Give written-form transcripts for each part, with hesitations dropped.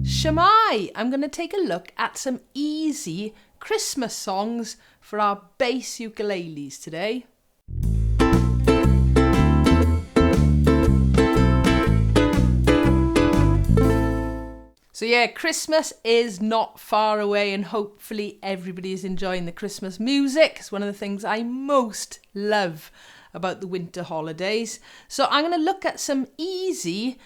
Shamai! I'm going to take a look at some easy Christmas songs for our bass ukuleles today. So yeah, Christmas is not far away and hopefully everybody is enjoying the Christmas music. It's one of the things I most love about the winter holidays. So I'm going to look at some easy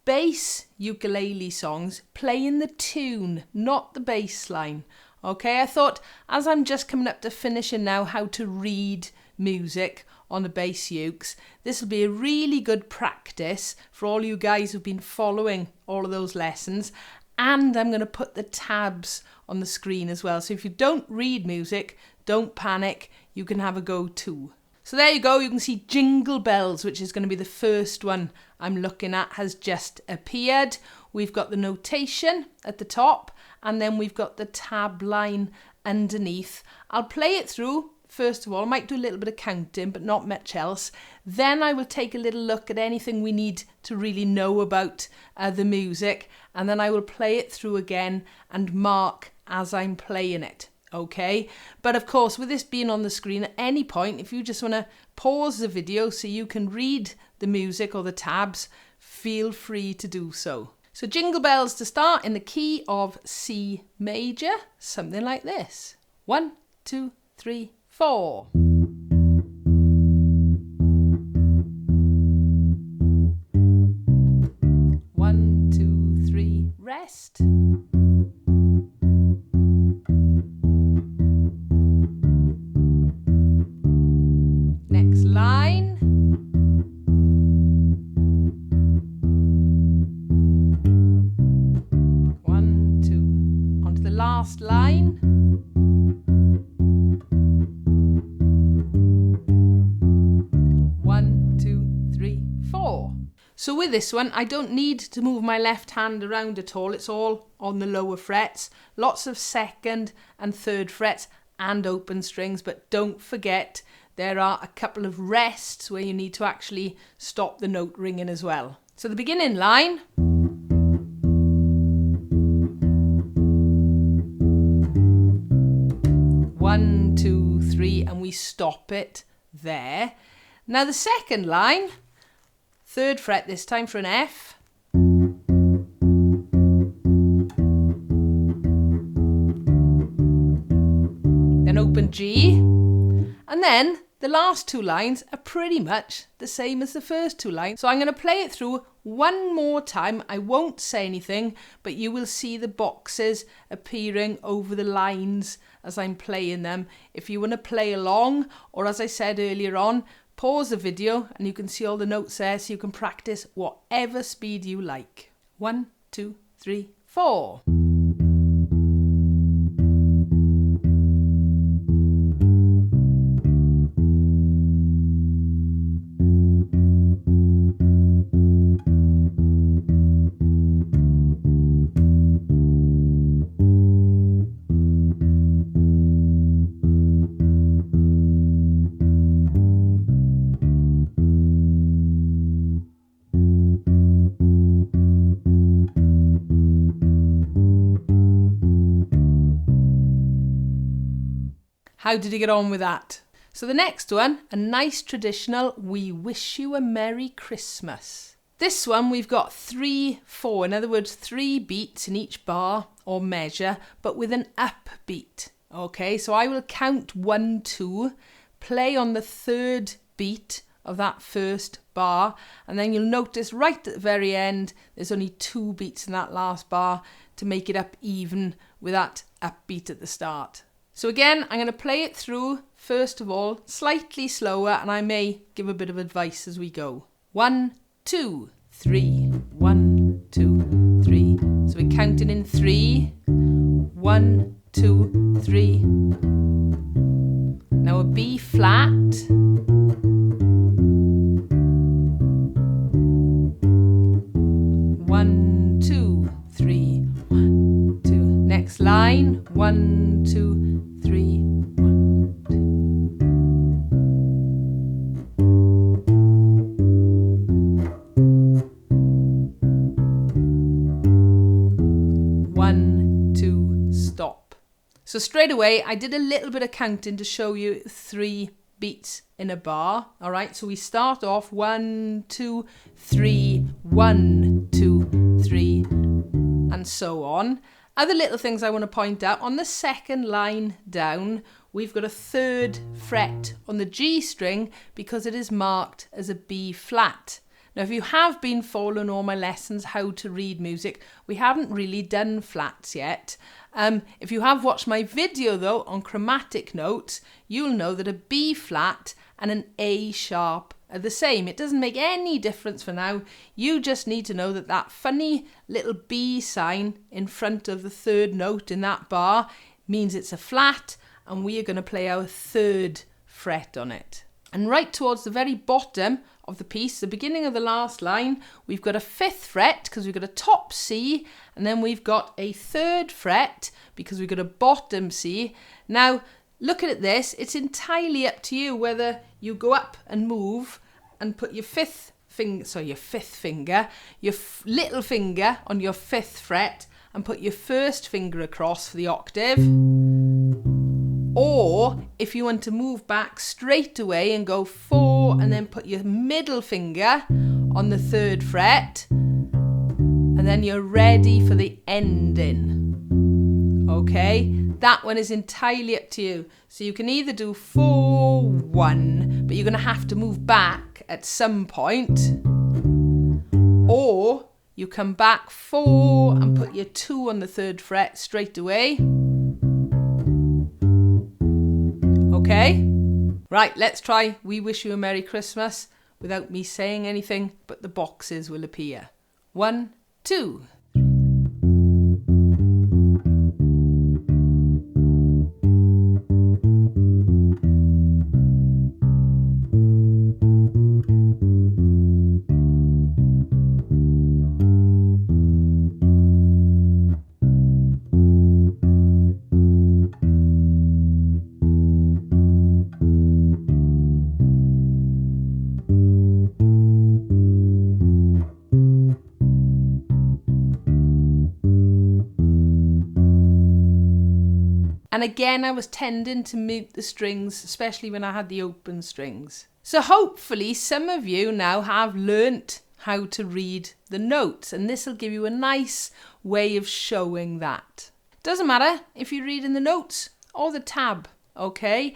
bass ukulele songs playing the tune, not the bass line. Okay, I thought as I'm just coming up to finishing now how to read music on the bass ukes, this will be a really good practice for all you guys who've been following all of those lessons. And I'm going to put the tabs on the screen as well. So if you don't read music, don't panic, you can have a go too. So there you go, you can see Jingle Bells, which is going to be the first one I'm looking at, has just appeared. We've got the notation at the top, and then we've got the tab line underneath. I'll play it through. First of all, I might do a little bit of counting, but not much else. Then I will take a little look at anything we need to really know about the music, and then I will play it through again and mark as I'm playing it. Okay, but of course with this being on the screen at any point, if you just want to pause the video so you can read the music or the tabs, feel free to do so. So Jingle Bells to start in the key of C major, something like this. 1, 2, 3, 4. 1, 2, 3, rest. Next line. One, two. Onto the last line. One, two, three, 4. So with this one, I don't need to move my left hand around at all. It's all on the lower frets. Lots of second and third frets and open strings, but don't forget there are a couple of rests where you need to actually stop the note ringing as well. So the beginning line. One, two, three, and we stop it there. Now the second line, third fret this time for an F. Then open G, and then the last two lines are pretty much the same as the first two lines. So I'm going to play it through one more time. I won't say anything, but you will see the boxes appearing over the lines as I'm playing them. If you want to play along, or as I said earlier on, pause the video and you can see all the notes there so you can practice whatever speed you like. 1, 2, 3, 4. How did you get on with that? So the next one, a nice traditional We Wish You a Merry Christmas. This one we've got 3, 4, in other words 3 beats in each bar or measure, but with an upbeat. Okay, so I will count 1, 2, play on the third beat of that first bar, and then you'll notice right at the very end there's only 2 beats in that last bar to make it up even with that upbeat at the start. So again, I'm going to play it through, first of all, slightly slower, and I may give a bit of advice as we go. 1, 2, 3. 1, 2, 3. So we're counting in 3. 1, 2, 3. Now a B flat. 1, 1, 2, 3, 1, 2. Next line, 1, 2, 3, 1, 2. 1, 2, stop. So straight away, I did a little bit of counting to show you 3 beats in a bar. All right, so we start off 1, 2, 3, 1, 2, 3, and so on. Other little things I want to point out, on the second line down, we've got a 3rd fret on the G string because it is marked as a B flat. Now, if you have been following all my lessons, how to read music, we haven't really done flats yet. If you have watched my video though on chromatic notes, you'll know that a B flat and an A sharp are the same. It doesn't make any difference for now. You just need to know that that funny little B sign in front of the 3rd note in that bar means it's a flat, and we are going to play our 3rd fret on it. And right towards the very bottom of the piece, the beginning of the last line, we've got a 5th fret because we've got a top C, and then we've got a 3rd fret because we've got a bottom C. Now, looking at this, it's entirely up to you whether you go up and move and put your 5th finger, your little finger on your 5th fret and put your 1st finger across for the octave. Or if you want to move back straight away and go 4 and then put your middle finger on the 3rd fret, and then you're ready for the ending. Okay, that one is entirely up to you. So you can either do 4, 1, but you're going to have to move back at some point, or you come back 4 and put your 2 on the 3rd fret straight away. Okay? Right, let's try We Wish You a Merry Christmas without me saying anything, but the boxes will appear. 1, 2. And again, I was tending to mute the strings, especially when I had the open strings. So hopefully some of you now have learnt how to read the notes, and this will give you a nice way of showing that. Doesn't matter if you're reading the notes or the tab, okay?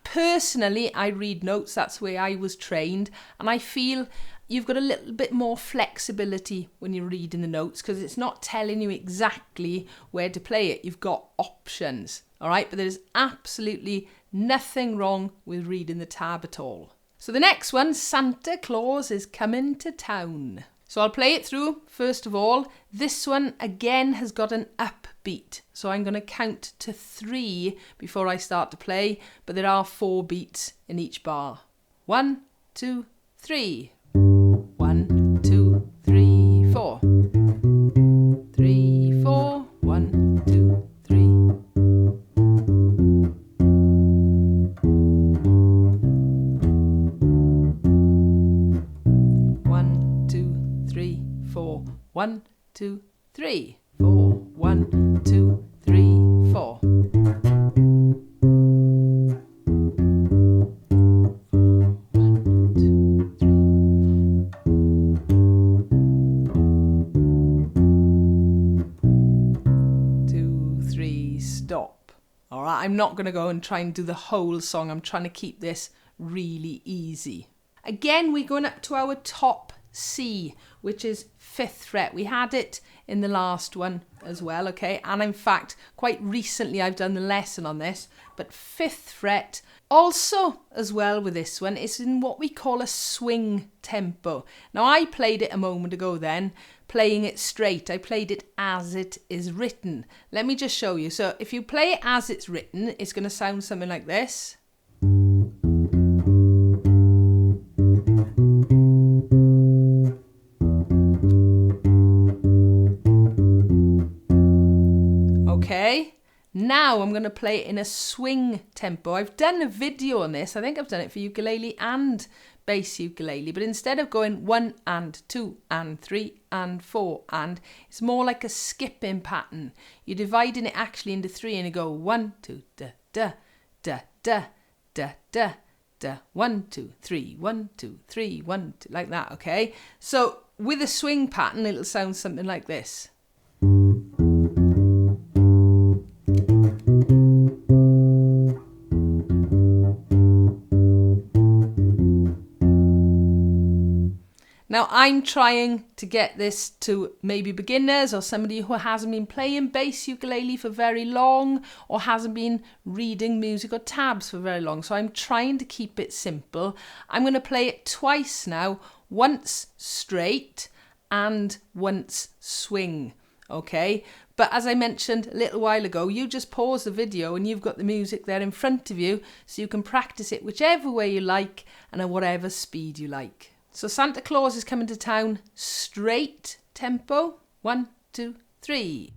Personally, I read notes, that's the way I was trained, and I feel you've got a little bit more flexibility when you're reading the notes because it's not telling you exactly where to play it. You've got options, all right? But there's absolutely nothing wrong with reading the tab at all. So the next one, Santa Claus is coming to town. So I'll play it through first of all. This one again has got an upbeat. So I'm going to count to 3 before I start to play, but there are 4 beats in each bar. 1, 2, 3. 1, 2, 3, 4. 3, 4. 1, 2, 3. 1, 2, 3, 4. 1, 2, 3, 4. 1, 2, 3, 4. I'm not going to go and try and do the whole song. I'm trying to keep this really easy. Again, we're going up to our top C, which is 5th fret. We had it in the last one as well, okay? And in fact, quite recently I've done the lesson on this, but 5th fret also as well with this one is in what we call a swing tempo. Now I played it a moment ago then, playing it straight. I played it as it is written. Let me just show you. So if you play it as it's written, it's going to sound something like this. Okay, now I'm going to play it in a swing tempo. I've done a video on this. I think I've done it for ukulele and bass ukulele, but instead of going 1 and 2 and 3 and 4 and, it's more like a skipping pattern. You're dividing it actually into 3 and you go 1, 2, da, da, da, da, da, da, da, 1, 2, 3, 1, 2, 3, 1, 2, like that, okay? So with a swing pattern, it'll sound something like this. Now I'm trying to get this to maybe beginners or somebody who hasn't been playing bass ukulele for very long or hasn't been reading music or tabs for very long. So I'm trying to keep it simple. I'm going to play it twice now, once straight and once swing, okay? But as I mentioned a little while ago, you just pause the video and you've got the music there in front of you so you can practice it whichever way you like and at whatever speed you like. So Santa Claus is coming to town, straight tempo, 1, 2, 3.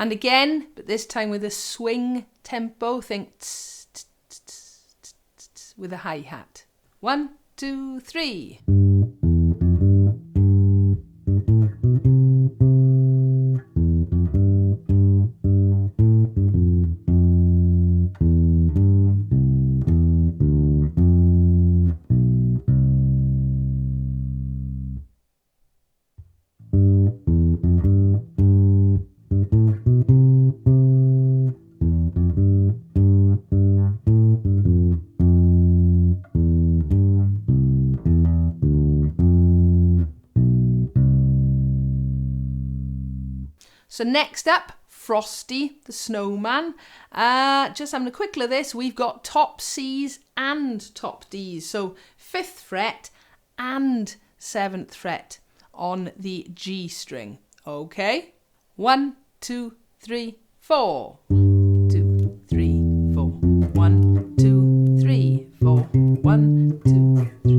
And again, but this time with a swing tempo, think tss, tss, tss, tss, tss, tss, with a hi-hat. 1, 2, 3. So next up, Frosty the Snowman. Just having a quick look at this, we've got top C's and top D's. So 5th fret and 7th fret on the G string. Okay, 1, 2, 3, 4. 1, 2, 3, 4. 1, 2, 3, 4. 1, 2, 3.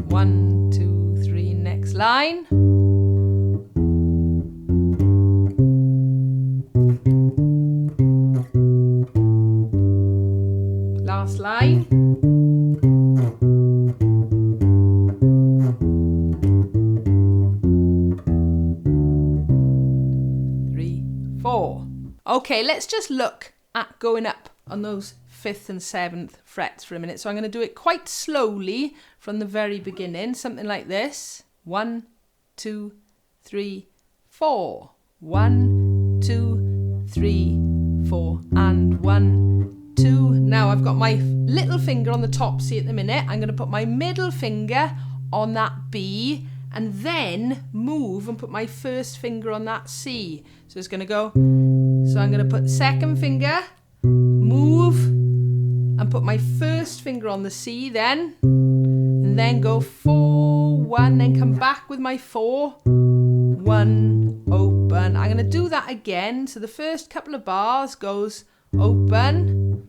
1, 2, 3, next line. Last line. 3, 4. Okay, let's just look at going up on those 5th and 7th frets for a minute. So I'm going to do it quite slowly from the very beginning, something like this. 1, 2, 3, 4. 1, 2, 3, 4, and 1, 2. Now I've got my little finger on the top C at the minute. I'm going to put my middle finger on that B and then move and put my first finger on that C. So it's going to go, so I'm going to put second finger, move, and put my first finger on the C then, and then go 4, 1, then come back with my 4, 1, open. I'm going to do that again. So the first couple of bars goes open,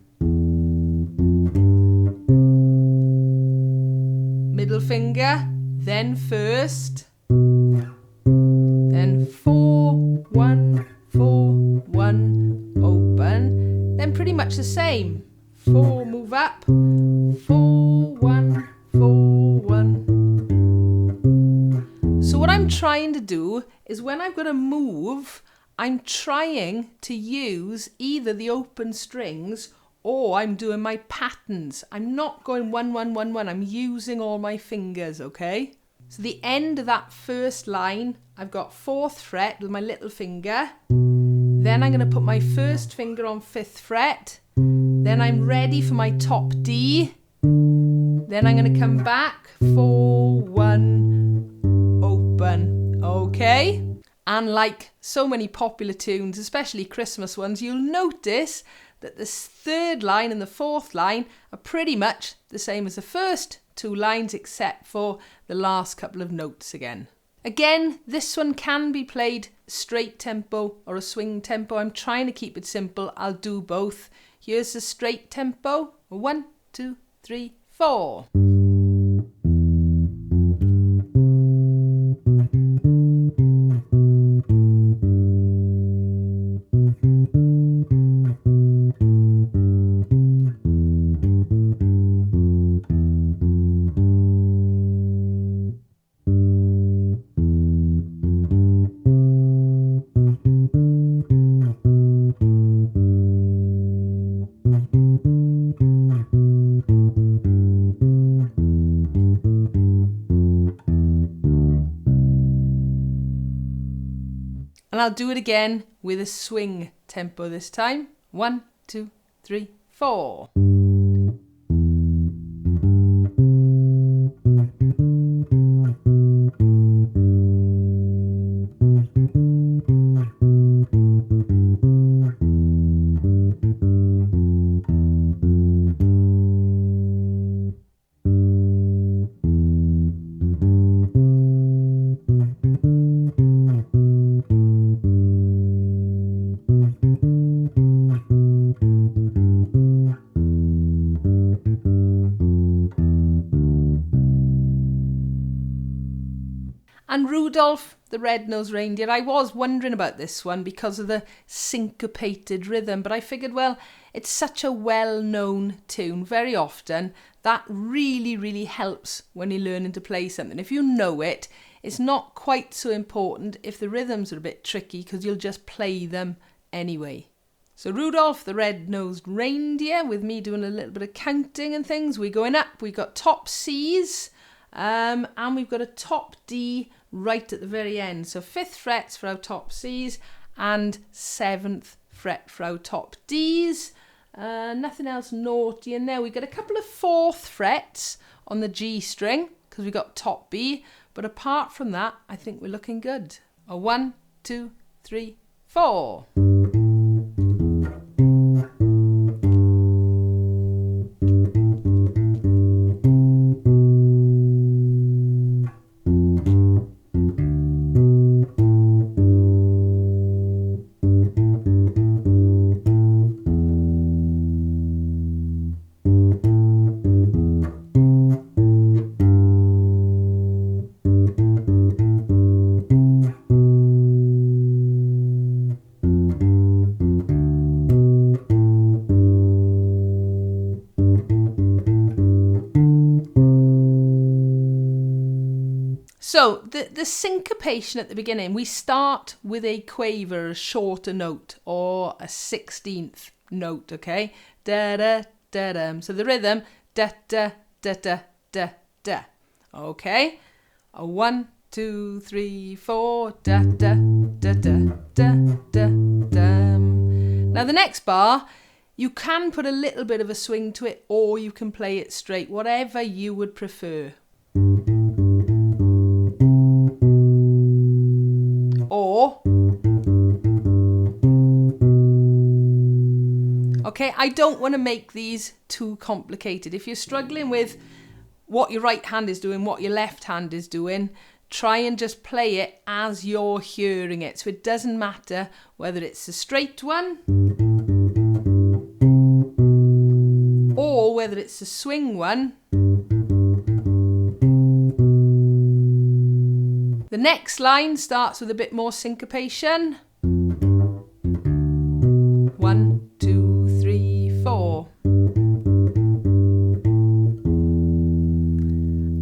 middle finger, then first, then 4, 1, 4, 1, open, then pretty much the same. 4, move up, 4, 1, 4, 1. So what I'm trying to do is when I've got to move, I'm trying to use either the open strings or I'm doing my patterns. I'm not going 1, 1, 1, 1. I'm using all my fingers, okay? So the end of that first line, I've got 4th fret with my little finger, Then I'm going to put my first finger on 5th fret. Then I'm ready for my top D. Then I'm going to come back, 4, 1, open. Okay? And like so many popular tunes, especially Christmas ones, you'll notice that the 3rd line and the 4th line are pretty much the same as the first 2 lines, except for the last couple of notes again. Again, this one can be played straight tempo or a swing tempo. I'm trying to keep it simple. I'll do both. Here's the straight tempo. 1, 2, 3, 4. And I'll do it again with a swing tempo this time. 1, 2, 3, 4. And Rudolph the Red-Nosed Reindeer, I was wondering about this one because of the syncopated rhythm, but I figured, well, it's such a well-known tune. Very often, that really helps when you're learning to play something. If you know it, it's not quite so important if the rhythms are a bit tricky because you'll just play them anyway. So Rudolph the Red-Nosed Reindeer, with me doing a little bit of counting and things. We're going up, we've got top C's, and we've got a top D right at the very end. So 5th frets for our top C's and 7th fret for our top D's. Nothing else naughty in there. We've got a couple of 4th frets on the G string because we got top B. But apart from that, I think we're looking good. 1, 2, 3, 4. So the syncopation at the beginning, we start with a quaver, a shorter note, or a 16th note, okay? Da-da-da-dum. So the rhythm, da-da-da-da-da-da. Okay? 1, 2, 3, 4, da-da-da-da-da-da-dum. Now the next bar, you can put a little bit of a swing to it, or you can play it straight, whatever you would prefer. Or, okay, I don't want to make these too complicated. If you're struggling with what your right hand is doing, what your left hand is doing, try and just play it as you're hearing it. So it doesn't matter whether it's a straight one or whether it's a swing one. The next line starts with a bit more syncopation. 1, 2, 3, 4.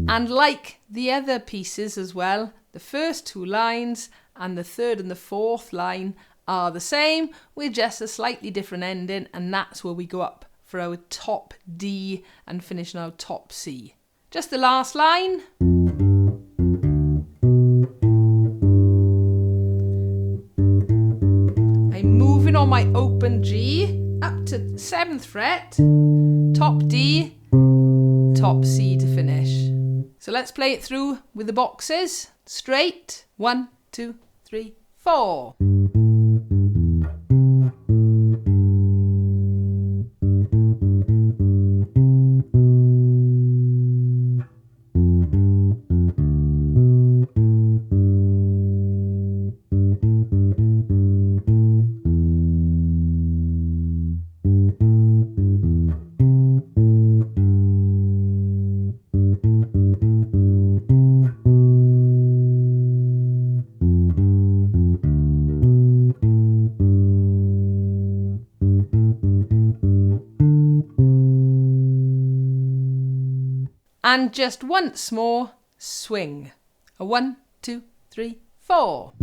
And like the other pieces as well, the first 2 lines and the 3rd and the 4th line are the same with just a slightly different ending, and that's where we go up for our top D and finish on our top C. Just the last line. I move on my open G, up to 7th fret, top D, top C to finish. So let's play it through with the boxes. Straight. 1, 2, 3, 4. And just once more, swing. A 1, 2, 3, 4.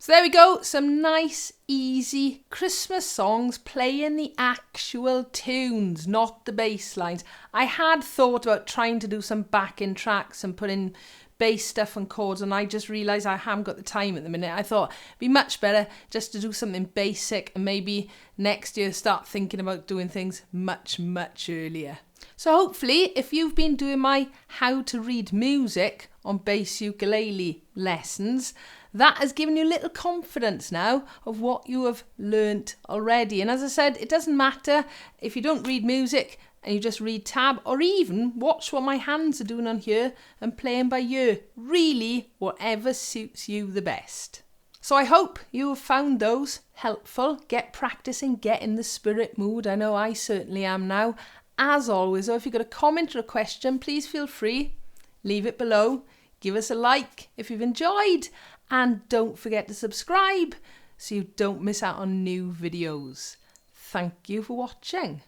So there we go, some nice, easy Christmas songs playing the actual tunes, not the bass lines. I had thought about trying to do some backing tracks and put in bass stuff and chords, and I just realised I haven't got the time at the minute. I thought it'd be much better just to do something basic and maybe next year start thinking about doing things much, much earlier. So hopefully, if you've been doing my how to read music on bass ukulele lessons, that has given you a little confidence now of what you have learnt already. And as I said, it doesn't matter if you don't read music and you just read tab, or even watch what my hands are doing on here and playing by ear. Really, whatever suits you the best. So I hope you have found those helpful. Get practicing, get in the spirit mood. I know I certainly am now. As always, though, if you've got a comment or a question, please feel free. Leave it below. Give us a like if you've enjoyed. And don't forget to subscribe so you don't miss out on new videos. Thank you for watching.